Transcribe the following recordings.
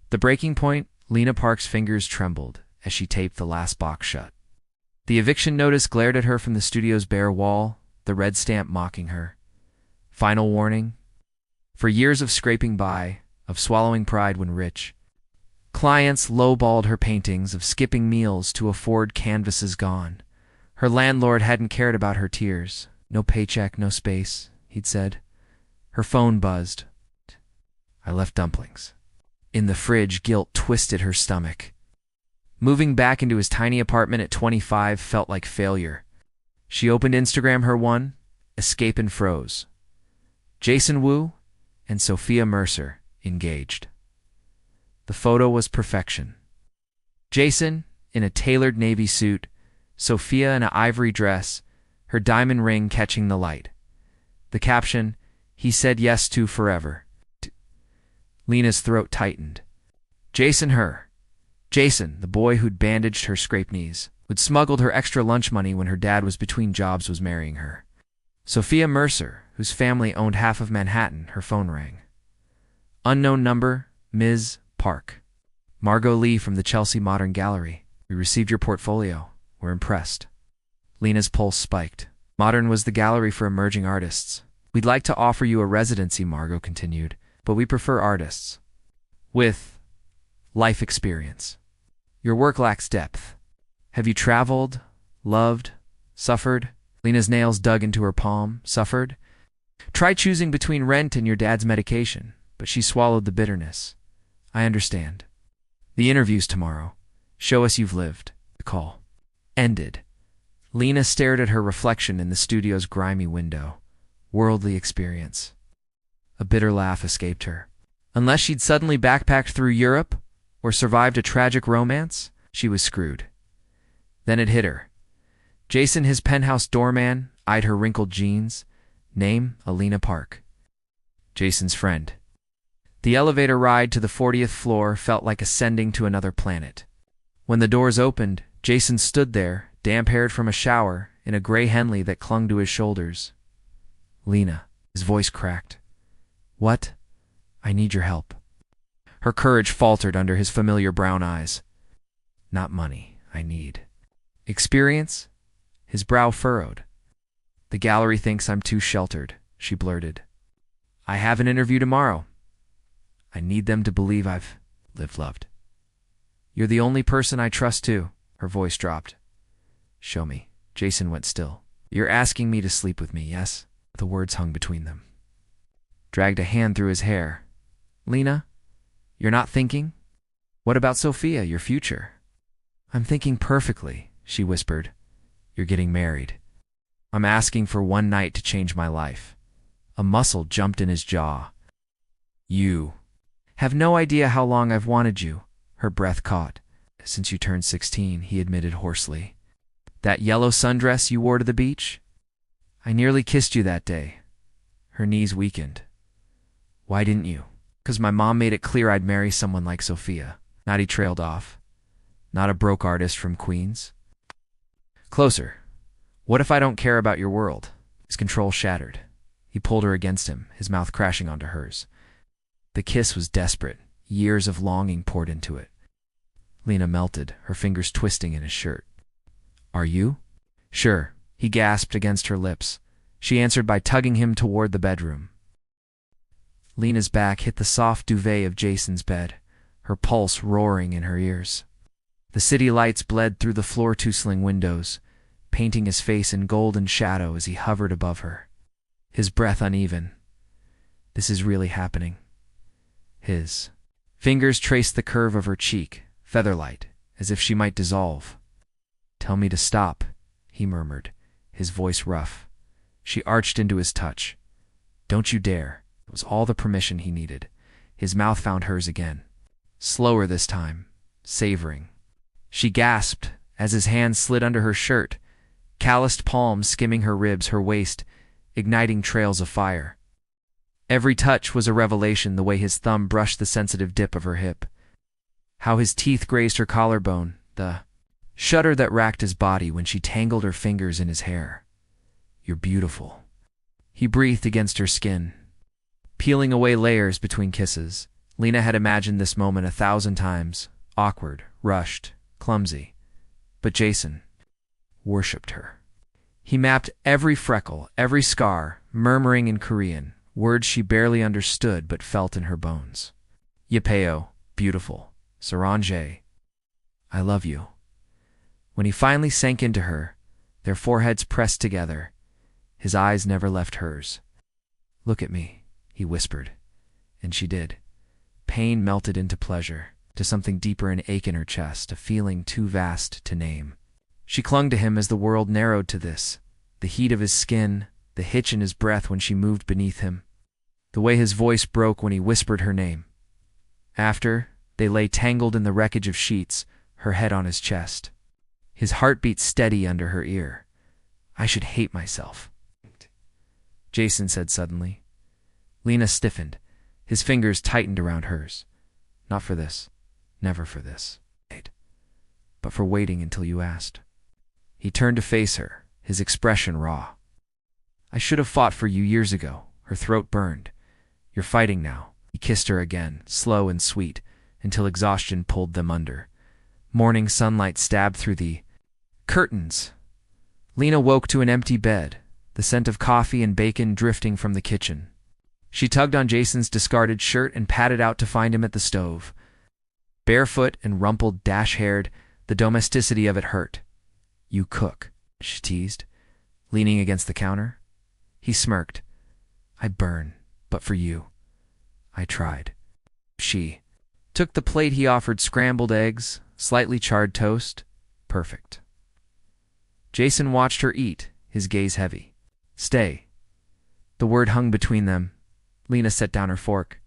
The breaking point, Lena Park's fingers trembled as she taped the last box shut. The eviction notice glared at her from the studio's bare wall, the red stamp mocking her. Final warning. For years of scraping by, of swallowing pride when rich, clients lowballed her paintings, of skipping meals to afford canvases gone. Her landlord hadn't cared about her tears. No paycheck, no space, he'd said. Her phone buzzed. I left dumplings. In the fridge, guilt twisted her stomach. Moving back into his tiny apartment at 25 felt like failure. She opened Instagram, her one, escape, and froze. Jason Wu and Sophia Mercer engaged. The photo was perfection. Jason in a tailored navy suit, Sophia in an ivory dress, her diamond ring catching the light. The caption, he said yes to forever. Lena's throat tightened. Jason her. Jason, the boy who'd bandaged her scraped knees, who'd smuggled her extra lunch money when her dad was between jobs, was marrying her. Sophia Mercer, whose family owned half of Manhattan, her phone rang. Unknown number, Ms. Park. Margot Lee from the Chelsea Modern Gallery. We received your portfolio. We're impressed. Lena's pulse spiked. Modern was the gallery for emerging artists. We'd like to offer you a residency, Margot continued, but we prefer artists with life experience. Your work lacks depth. Have you traveled, loved, suffered? Lena's nails dug into her palm. Suffered? Try choosing between rent and your dad's medication, but she swallowed the bitterness. I understand. The interview's tomorrow. Show us you've lived. The call ended. Lena stared at her reflection in the studio's grimy window. Worldly experience. A bitter laugh escaped her. Unless she'd suddenly backpacked through Europe or survived a tragic romance, she was screwed. Then it hit her. Jason, his penthouse doorman, eyed her wrinkled jeans. Name, Lena Park. Jason's friend. The elevator ride to the 40th floor felt like ascending to another planet. When the doors opened, Jason stood there, damp-haired from a shower, in a gray Henley that clung to his shoulders. Lena, his voice cracked. What? I need your help. Her courage faltered under his familiar brown eyes. Not money, I need experience? His brow furrowed. The gallery thinks I'm too sheltered, she blurted. I have an interview tomorrow. I need them to believe I've loved. You're the only person I trust too. Her voice dropped. Show me. Jason went still. You're asking me to sleep with me, yes? The words hung between them. Dragged a hand through his hair. Lena, you're not thinking? What about Sophia, your future? I'm thinking perfectly, she whispered. You're getting married. I'm asking for one night to change my life. A muscle jumped in his jaw. You have no idea how long I've wanted you, her breath caught. Since you turned 16, he admitted hoarsely. That yellow sundress you wore to the beach? I nearly kissed you that day. Her knees weakened. Why didn't you? 'Cause my mom made it clear I'd marry someone like Sophia. Not, he trailed off. Not a broke artist from Queens. Closer. What if I don't care about your world? His control shattered. He pulled her against him, his mouth crashing onto hers. The kiss was desperate. Years of longing poured into it. Lena melted, her fingers twisting in his shirt. Are you? Sure, he gasped against her lips. She answered by tugging him toward the bedroom. Lena's back hit the soft duvet of Jason's bed, her pulse roaring in her ears. The city lights bled through the floor-to-ceiling windows, painting his face in golden shadow as he hovered above her. His breath uneven. This is really happening. His fingers traced the curve of her cheek, featherlight, as if she might dissolve. Tell me to stop, he murmured, his voice rough. She arched into his touch. Don't you dare. It was all the permission he needed. His mouth found hers again. Slower this time, savoring. She gasped as his hand slid under her shirt, calloused palms skimming her ribs, her waist, igniting trails of fire. Every touch was a revelation, the way his thumb brushed the sensitive dip of her hip. How his teeth grazed her collarbone, the shudder that racked his body when she tangled her fingers in his hair. You're beautiful. He breathed against her skin, peeling away layers between kisses. Lena had imagined this moment 1,000 times, awkward, rushed, clumsy. But Jason worshipped her. He mapped every freckle, every scar, murmuring in Korean, words she barely understood but felt in her bones. Yepeo, beautiful. Saranje, I love you. When he finally sank into her, their foreheads pressed together. His eyes never left hers. Look at me, he whispered. And she did. Pain melted into pleasure, to something deeper, an ache in her chest, a feeling too vast to name. She clung to him as the world narrowed to this, the heat of his skin, the hitch in his breath when she moved beneath him, the way his voice broke when he whispered her name. After, they lay tangled in the wreckage of sheets, her head on his chest. His heart beat steady under her ear. I should hate myself, Jason said suddenly. Lena stiffened. His fingers tightened around hers. Not for this. Never for this. But for waiting until you asked. He turned to face her, his expression raw. I should have fought for you years ago. Her throat burned. You're fighting now. He kissed her again, slow and sweet, until exhaustion pulled them under. Morning sunlight stabbed through the curtains. Lena woke to an empty bed, the scent of coffee and bacon drifting from the kitchen. She tugged on Jason's discarded shirt and padded out to find him at the stove. Barefoot and rumpled, dash-haired, the domesticity of it hurt. You cook, she teased, leaning against the counter. He smirked. I burn, but for you. I tried. She took the plate he offered, scrambled eggs, slightly charred toast. Perfect. Jason watched her eat, his gaze heavy. Stay. The word hung between them. Lena set down her fork.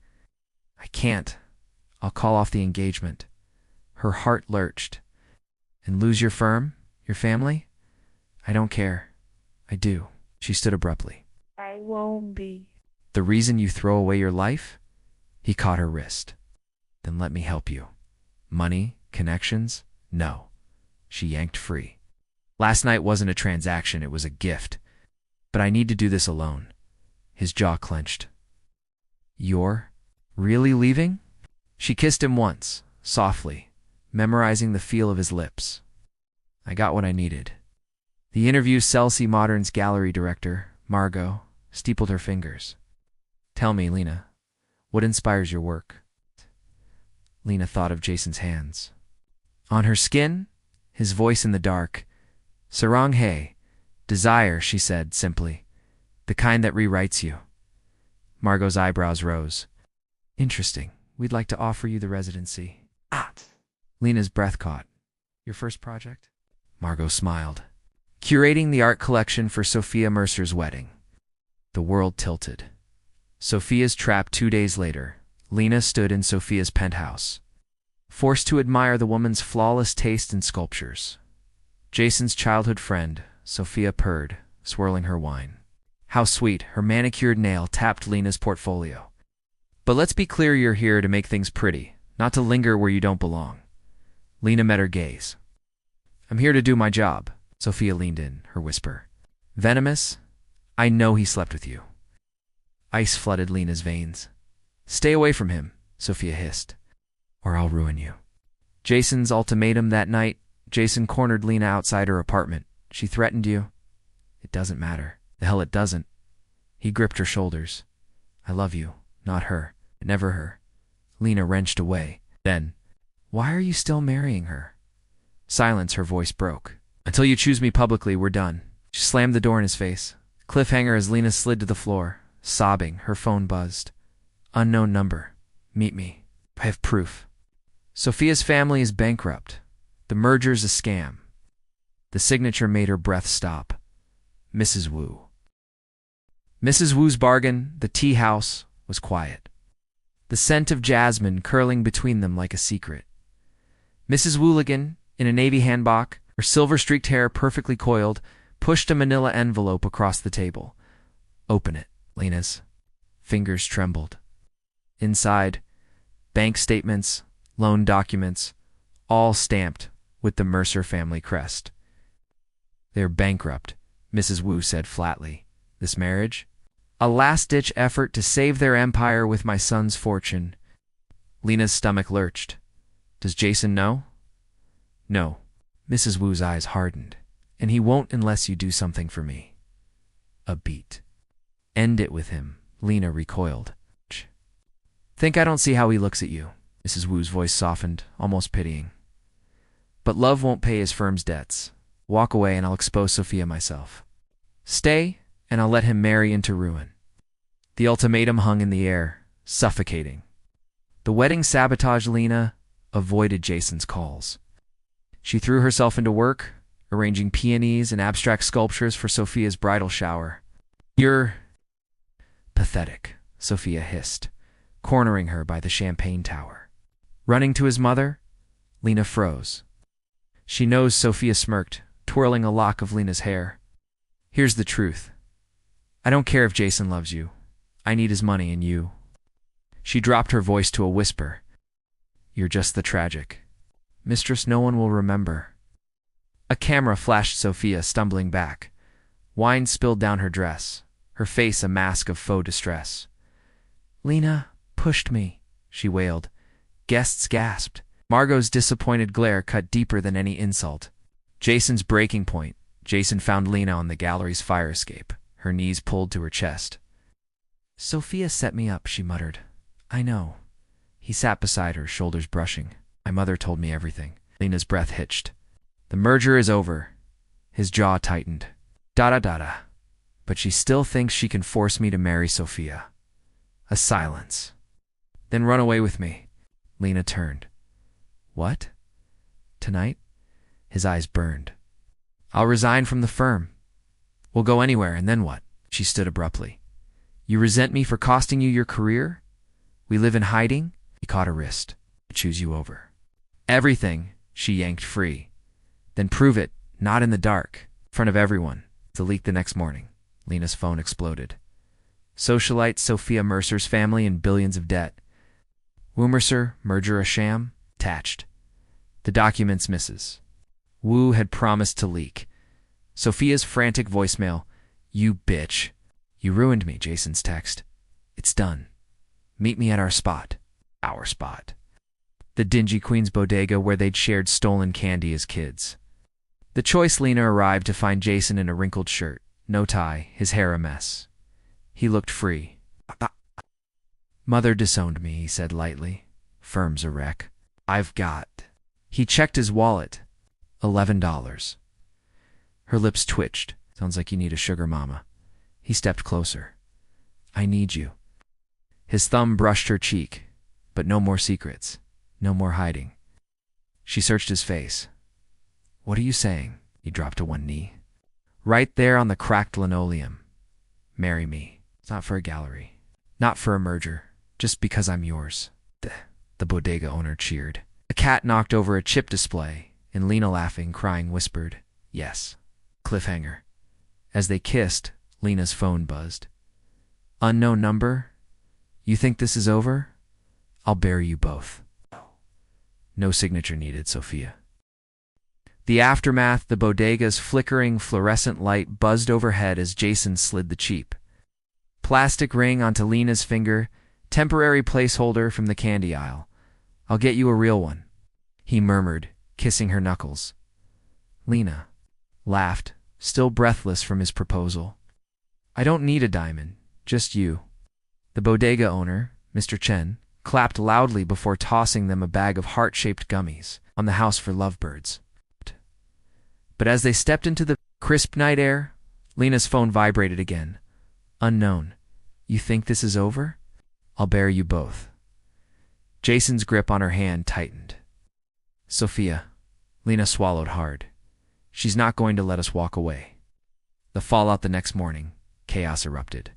I can't. I'll call off the engagement. Her heart lurched. And lose your firm? Your family? I don't care. I do. She stood abruptly. I won't be. The reason you throw away your life? He caught her wrist. Then let me help you. Money? Connections? No. She yanked free. Last night wasn't a transaction, it was a gift. But I need to do this alone. His jaw clenched. You're really leaving? She kissed him once, softly, memorizing the feel of his lips. I got what I needed. The interview Chelsea Modern's gallery director, Margot, steepled her fingers. Tell me, Lena, what inspires your work? Lena thought of Jason's hands. On her skin, his voice in the dark. Sarang Hae, desire, she said simply. The kind that rewrites you. Margot's eyebrows rose. Interesting. We'd like to offer you the residency. Lena's breath caught. Your first project? Margot smiled. Curating the art collection for Sophia Mercer's wedding. The world tilted. Sophia's trap 2 days later. Lena stood in Sophia's penthouse, forced to admire the woman's flawless taste in sculptures. Jason's childhood friend, Sophia, purred, swirling her wine. How sweet, her manicured nail tapped Lena's portfolio. But let's be clear, you're here to make things pretty, not to linger where you don't belong. Lena met her gaze. I'm here to do my job, Sophia leaned in, her whisper. Venomous? I know he slept with you. Ice flooded Lena's veins. Stay away from him, Sophia hissed, or I'll ruin you. Jason's ultimatum that night. Jason cornered Lena outside her apartment. She threatened you. It doesn't matter. The hell it doesn't. He gripped her shoulders. I love you, not her. Never her. Lena wrenched away. Then, why are you still marrying her? Silence, her voice broke. Until you choose me publicly, we're done. She slammed the door in his face. Cliffhanger as Lena slid to the floor. Sobbing, her phone buzzed. Unknown number. Meet me. I have proof. Sophia's family is bankrupt. The merger's a scam. The signature made her breath stop. Mrs. Wu. Mrs. Wu's bargain, the tea house, was quiet. The scent of jasmine curling between them like a secret. Mrs. Wooligan, in a navy hanbok, her silver-streaked hair perfectly coiled, pushed a manila envelope across the table. Open it, Lena's. Fingers trembled. Inside, bank statements, loan documents, all stamped with the Mercer family crest. They're bankrupt, Mrs. Wu said flatly. This marriage? A last-ditch effort to save their empire with my son's fortune. Lena's stomach lurched. Does Jason know? No. Mrs. Wu's eyes hardened. And he won't unless you do something for me. A beat. End it with him. Lena recoiled. Think I don't see how he looks at you. Mrs. Wu's voice softened, almost pitying. But love won't pay his firm's debts. Walk away and I'll expose Sophia myself. Stay, and I'll let him marry into ruin. The ultimatum hung in the air, suffocating. The wedding sabotage Lena avoided Jason's calls. She threw herself into work, arranging peonies and abstract sculptures for Sophia's bridal shower. You're pathetic, Sophia hissed, cornering her by the champagne tower. Running to his mother, Lena froze. She knows Sophia smirked, twirling a lock of Lena's hair. Here's the truth. I don't care if Jason loves you. I need his money and you. She dropped her voice to a whisper. You're just the tragic. Mistress no one will remember. A camera flashed Sophia, stumbling back. Wine spilled down her dress, her face a mask of faux distress. Lena pushed me, she wailed. Guests gasped. Margot's disappointed glare cut deeper than any insult. Jason's breaking point. Jason found Lena on the gallery's fire escape, her knees pulled to her chest. Sophia set me up, she muttered. I know. He sat beside her, shoulders brushing. My mother told me everything. Lena's breath hitched. The merger is over. His jaw tightened. Da-da-da-da. But she still thinks she can force me to marry Sophia. A silence. Then run away with me. Lena turned. What? Tonight? His eyes burned. I'll resign from the firm. We'll go anywhere, and then what? She stood abruptly. You resent me for costing you your career? We live in hiding? He caught her wrist. I choose you over. Everything, she yanked free. Then prove it, not in the dark, in front of everyone. To leak the next morning. Lena's phone exploded. Socialite Sophia Mercer's family in billions of debt. Wu Mercer, merger a sham? Attached. The documents misses. Wu had promised to leak. Sophia's frantic voicemail. You bitch. You ruined me, Jason's text. It's done. Meet me at our spot. Our spot. The dingy Queen's bodega where they'd shared stolen candy as kids. The choice Lena arrived to find Jason in a wrinkled shirt, no tie, his hair a mess. He looked free. Mother disowned me, he said lightly. Firm's a wreck. I've got. He checked his wallet. $11. Her lips twitched. Sounds like you need a sugar mama. He stepped closer. I need you. His thumb brushed her cheek, but no more secrets, no more hiding. She searched his face. What are you saying? He dropped to one knee. Right there on the cracked linoleum. Marry me. It's not for a gallery. Not for a merger. Just because I'm yours. The bodega owner cheered. A cat knocked over a chip display, and Lena, laughing, crying, whispered, Yes. Cliffhanger. As they kissed, Lena's phone buzzed. Unknown number? You think this is over? I'll bury you both. No signature needed, Sophia. The aftermath, the bodega's flickering fluorescent light buzzed overhead as Jason slid the cheap plastic ring onto Lena's finger, temporary placeholder from the candy aisle. I'll get you a real one, he murmured, kissing her knuckles. Lena laughed, still breathless from his proposal. I don't need a diamond, just you. The bodega owner, Mr. Chen, clapped loudly before tossing them a bag of heart-shaped gummies on the house for lovebirds. But as they stepped into the crisp night air, Lena's phone vibrated again. Unknown. You think this is over? I'll bury you both. Jason's grip on her hand tightened. Sophia. Lena swallowed hard. She's not going to let us walk away. The fallout the next morning. Chaos erupted.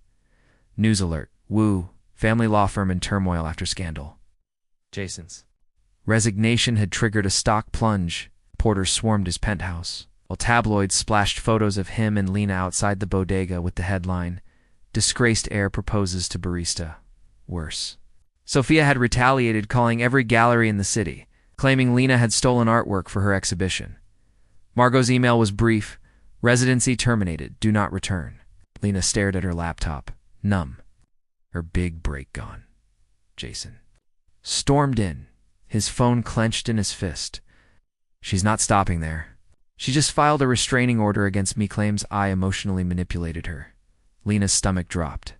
News alert. Wu, family law firm in turmoil after scandal. Jason's resignation had triggered a stock plunge. Porters swarmed his penthouse, while tabloids splashed photos of him and Lena outside the bodega with the headline, Disgraced heir proposes to barista. Worse. Sophia had retaliated, calling every gallery in the city, claiming Lena had stolen artwork for her exhibition. Margot's email was brief. Residency terminated. Do not return. Lena stared at her laptop, numb. Her big break gone. Jason. stormed in, his phone clenched in his fist. She's not stopping there. She just filed a restraining order against me, claims I emotionally manipulated her. Lena's stomach dropped.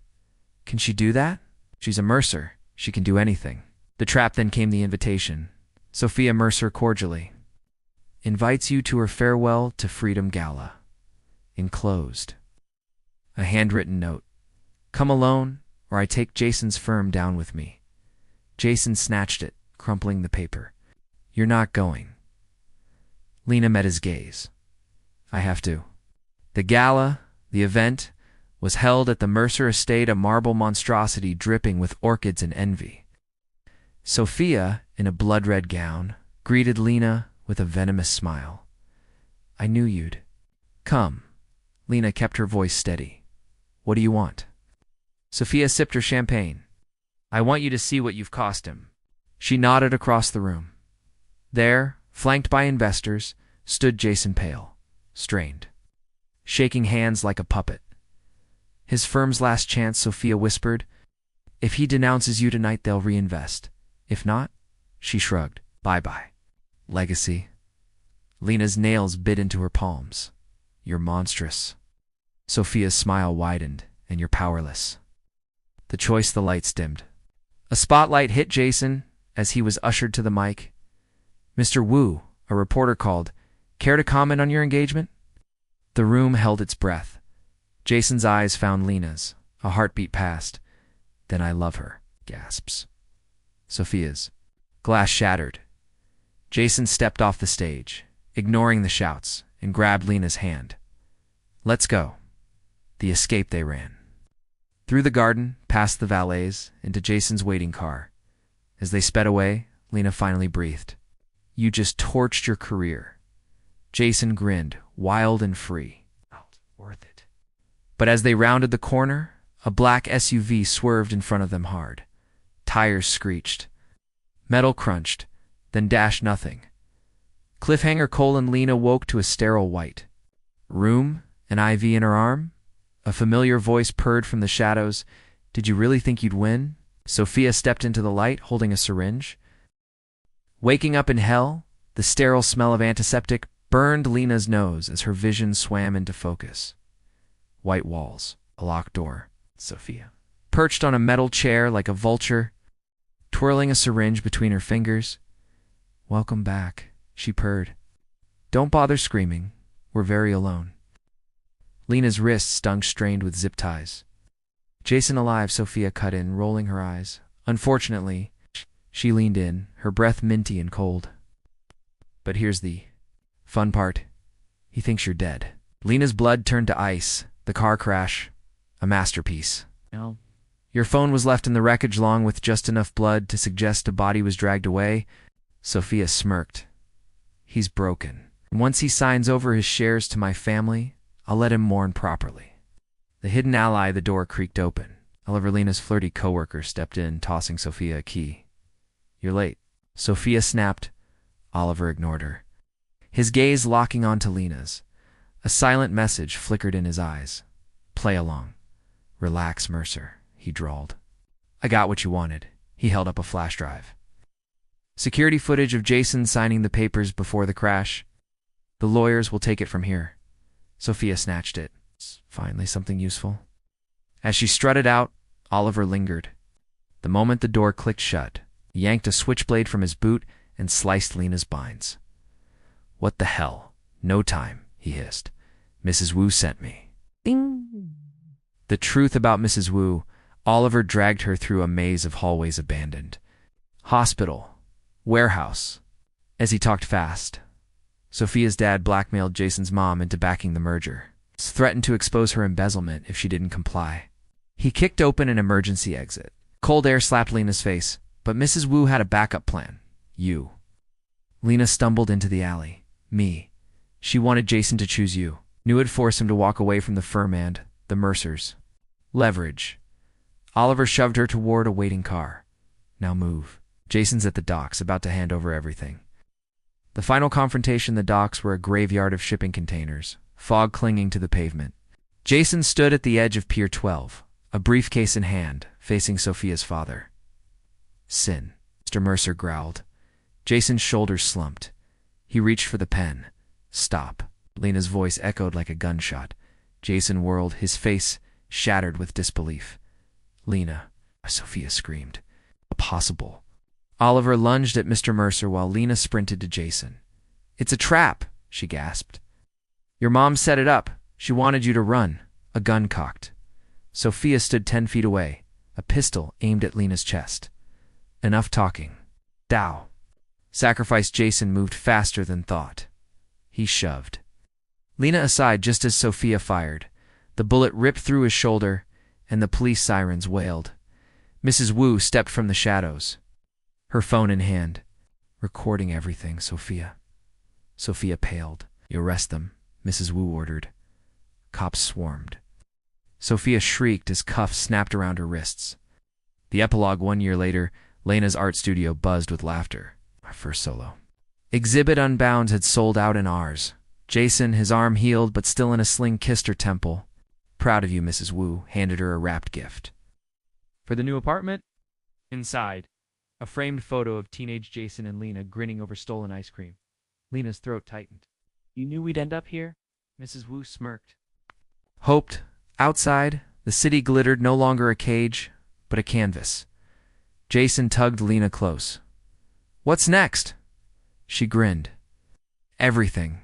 Can she do that? She's a Mercer. She can do anything. The trap. Then came the invitation. Sophia Mercer cordially invites you to her farewell to freedom gala. Enclosed. A handwritten note. Come alone, or I take Jason's firm down with me. Jason snatched it, crumpling the paper. You're not going. Lena met his gaze. I have to. The gala, the event, was held at the Mercer estate, a marble monstrosity dripping with orchids and envy. Sophia, in a blood-red gown, greeted Lena with a venomous smile. I knew you'd come. Lena kept her voice steady. What do you want? Sophia sipped her champagne. I want you to see what you've cost him. She nodded across the room. There, flanked by investors, stood Jason, pale, strained, shaking hands like a puppet. His firm's last chance, Sophia whispered. If he denounces you tonight, they'll reinvest. If not, she shrugged. Bye-bye. Legacy. Lena's nails bit into her palms. You're monstrous. Sophia's smile widened. And you're powerless. The choice. The lights dimmed. A spotlight hit Jason as he was ushered to the mic. Mr. Wu, a reporter called. Care to comment on your engagement? The room held its breath. Jason's eyes found Lena's. A heartbeat passed. Then I love her. Gasps. Sophia's. Glass shattered. Jason stepped off the stage, ignoring the shouts, and grabbed Lena's hand. Let's go. The escape. They ran. Through the garden, past the valets, into Jason's waiting car. As they sped away, Lena finally breathed. You just torched your career. Jason grinned, wild and free. Worth it. But as they rounded the corner, a black SUV swerved in front of them hard. Tires screeched. Metal crunched, then dashed nothing. Cliffhanger: Lena woke to a sterile white room, an IV in her arm. A familiar voice purred from the shadows. Did you really think you'd win? Sophia stepped into the light, holding a syringe. Waking up in hell, the sterile smell of antiseptic burned Lena's nose as her vision swam into focus. White walls, a locked door. Sophia, perched on a metal chair like a vulture, twirling a syringe between her fingers. Welcome back, she purred. Don't bother screaming. We're very alone. Lena's wrists stung, strained with zip ties. Jason alive, Sophia cut in, rolling her eyes. Unfortunately, she leaned in, her breath minty and cold. But here's the fun part. He thinks you're dead. Lena's blood turned to ice. The car crash. A masterpiece. No. Your phone was left in the wreckage along with just enough blood to suggest a body was dragged away. Sophia smirked. He's broken. Once he signs over his shares to my family, I'll let him mourn properly. The hidden ally. The door creaked open. Oliver, Lena's flirty coworker, stepped in, tossing Sophia a key. You're late. Sophia snapped. Oliver ignored her, his gaze locking onto Lena's. A silent message flickered in his eyes. Play along. Relax, Mercer, he drawled. I got what you wanted. He held up a flash drive. Security footage of Jason signing the papers before the crash. The lawyers will take it from here. Sophia snatched it. Finally something useful. As she strutted out, Oliver lingered. The moment the door clicked shut, he yanked a switchblade from his boot and sliced Lena's binds. What the hell? No time, he hissed. Mrs. Wu sent me. Ding. The truth about Mrs. Wu. Oliver dragged her through a maze of hallways abandoned. Hospital. Warehouse. As he talked fast, Sophia's dad blackmailed Jason's mom into backing the merger. Threatened to expose her embezzlement if she didn't comply. He kicked open an emergency exit. Cold air slapped Lena's face, but Mrs. Wu had a backup plan. You. Lena stumbled into the alley. Me. She wanted Jason to choose you. Knew it'd force him to walk away from the firm and the Mercers. Leverage. Oliver shoved her toward a waiting car. Now move. Jason's at the docks, about to hand over everything. The final confrontation. The docks were a graveyard of shipping containers, fog clinging to the pavement. Jason stood at the edge of Pier 12, a briefcase in hand, facing Sophia's father. Sin. Mr. Mercer growled. Jason's shoulders slumped. He reached for the pen. Stop. Lena's voice echoed like a gunshot. Jason whirled, his face shattered with disbelief. Lena, Sophia screamed. Impossible. Oliver lunged at Mr. Mercer while Lena sprinted to Jason. It's a trap, she gasped. Your mom set it up. She wanted you to run. A gun cocked. Sophia stood 10 feet away, a pistol aimed at Lena's chest. Enough talking. Dow. Sacrifice. Jason moved faster than thought. He shoved Lena aside just as Sophia fired. The bullet ripped through his shoulder, and the police sirens wailed. Mrs. Wu stepped from the shadows, her phone in hand. Recording everything, Sophia. Sophia paled. You arrest them, Mrs. Wu ordered. Cops swarmed. Sophia shrieked as cuffs snapped around her wrists. The epilogue 1 year later, Lena's art studio buzzed with laughter. My first solo. Exhibit Unbound had sold out in ours. Jason, his arm healed but still in a sling, kissed her temple. Proud of you, Mrs. Wu, handed her a wrapped gift. For the new apartment? Inside, a framed photo of teenage Jason and Lena grinning over stolen ice cream. Lena's throat tightened. You knew we'd end up here? Mrs. Wu smirked. Hoped. Outside, the city glittered, no longer a cage, but a canvas. Jason tugged Lena close. What's next? She grinned. Everything.